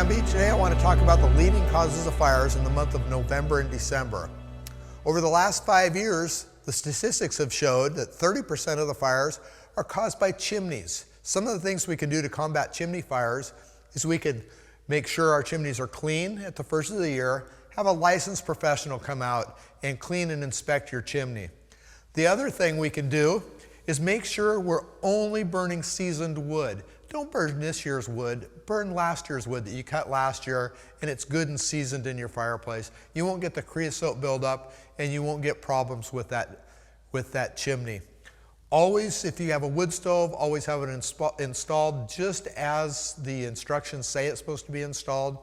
Canby. Today I want to talk about the leading causes of fires in the month of November and December. Over the last 5 years, the statistics have showed that 30% of the fires are caused by chimneys. Some of the things we can do to combat chimney fires is we can make sure our chimneys are clean at the first of the year, have a licensed professional come out and clean and inspect your chimney. The other thing we can do is make sure we're only burning seasoned wood. Don't burn this year's wood, burn last year's wood that you cut last year and it's good and seasoned in your fireplace. You won't get the creosote buildup and you won't get problems with that chimney. Always, if you have a wood stove, always have it installed just as the instructions say it's supposed to be installed.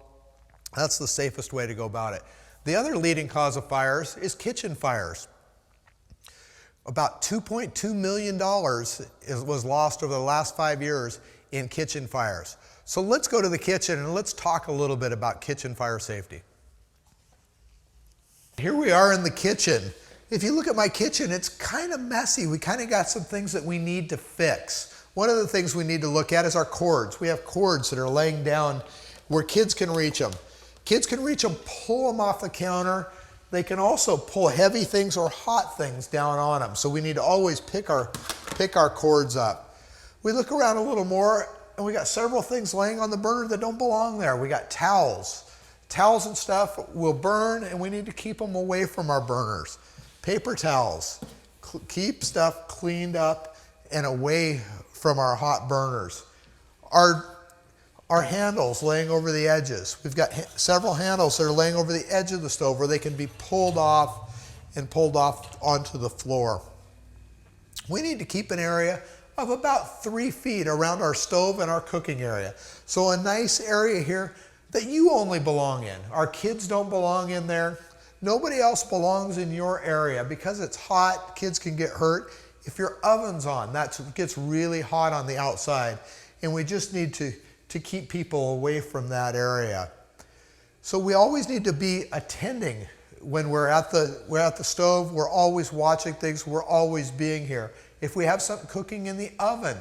That's the safest way to go about it. The other leading cause of fires is kitchen fires. About $2.2 million was lost over the last 5 years in kitchen fires. So let's go to the kitchen and let's talk a little bit about kitchen fire safety. Here we are in the kitchen. If you look at my kitchen, it's kind of messy. We kind of got some things that we need to fix. One of the things we need to look at is our cords. We have cords that are laying down where kids can reach them. Kids can reach them, pull them off the counter. They can also pull heavy things or hot things down on them. So we need to always pick our cords up. We look around a little more and we got several things laying on the burner that don't belong there. We got towels. Towels and stuff will burn and we need to keep them away from our burners. Paper towels. Keep stuff cleaned up and away from our hot burners. Our handles laying over the edges. We've got several handles that are laying over the edge of the stove where they can be pulled off and pulled off onto the floor. We need to keep an area of about 3 feet around our stove and our cooking area. So a nice area here that you only belong in. Our kids don't belong in there. Nobody else belongs in your area because it's hot, kids can get hurt. If your oven's on, that gets really hot on the outside and we just need to keep people away from that area. So we always need to be attending when we're at the stove. We're always watching things. We're always being here. If we have something cooking in the oven,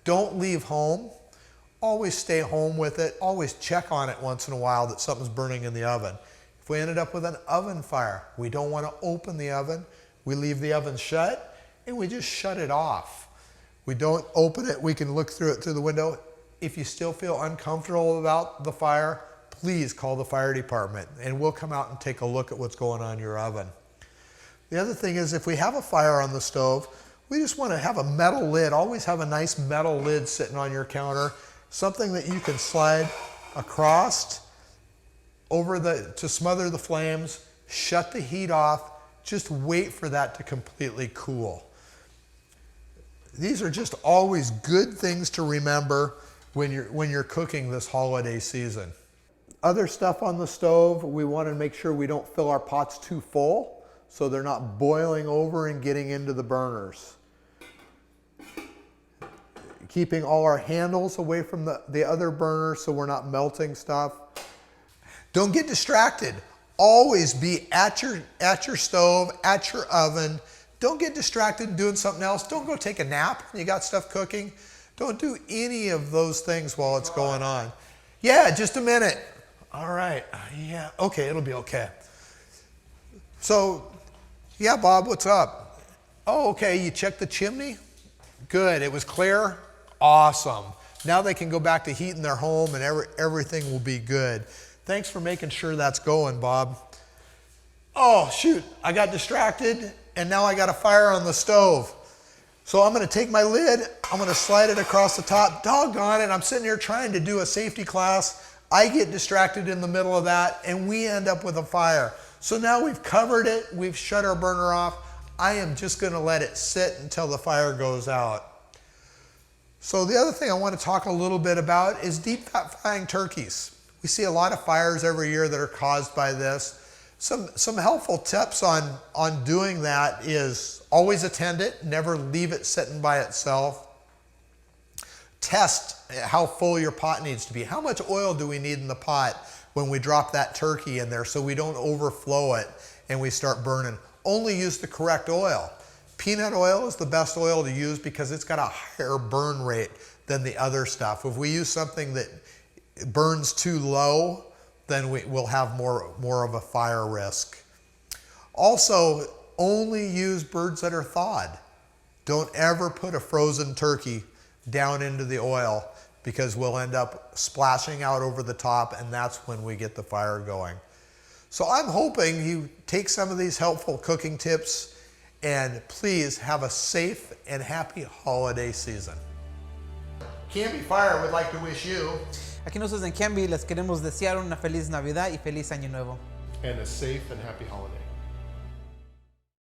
don't leave home. Always stay home with it. Always check on it once in a while that something's burning in the oven. If we ended up with an oven fire, we don't want to open the oven. We leave the oven shut and we just shut it off. We don't open it. We can look through it through the window. If you still feel uncomfortable about the fire, please call the fire department and we'll come out and take a look at what's going on in your oven. The other thing is if we have a fire on the stove, we just want to have a metal lid. Always have a nice metal lid sitting on your counter, something that you can slide across to smother the flames, shut the heat off, just wait for that to completely cool. These are just always good things to remember when you're cooking this holiday season. Other stuff on the stove, we want to make sure we don't fill our pots too full so they're not boiling over and getting into the burners. Keeping all our handles away from the other burners so we're not melting stuff. Don't get distracted. Always be at your stove, at your oven. Don't get distracted doing something else. Don't go take a nap when you got stuff cooking. Don't do any of those things while it's going on. Yeah, just a minute. All right, yeah, okay, it'll be okay. So, yeah, Bob, what's up? Oh, okay, you checked the chimney? Good, it was clear? Awesome. Now they can go back to heating their home and everything will be good. Thanks for making sure that's going, Bob. Oh, shoot, I got distracted and now I got a fire on the stove. So I'm going to take my lid, I'm going to slide it across the top. Doggone it, I'm sitting here trying to do a safety class. I get distracted in the middle of that and we end up with a fire. So now we've covered it, we've shut our burner off. I am just going to let it sit until the fire goes out. So the other thing I want to talk a little bit about is deep fat frying turkeys. We see a lot of fires every year that are caused by this. Some helpful tips on doing that is always attend it, never leave it sitting by itself. Test how full your pot needs to be. How much oil do we need in the pot when we drop that turkey in there so we don't overflow it and we start burning? Only use the correct oil. Peanut oil is the best oil to use because it's got a higher burn rate than the other stuff. If we use something that burns too low, then we'll have more of a fire risk. Also, only use birds that are thawed. Don't ever put a frozen turkey down into the oil, because we'll end up splashing out over the top, and that's when we get the fire going. So I'm hoping you take some of these helpful cooking tips, and please have a safe and happy holiday season. Canby Fire would like to wish you Aquí nosotros en Canby les queremos desear una feliz Navidad y feliz Año Nuevo. And a safe and happy holiday.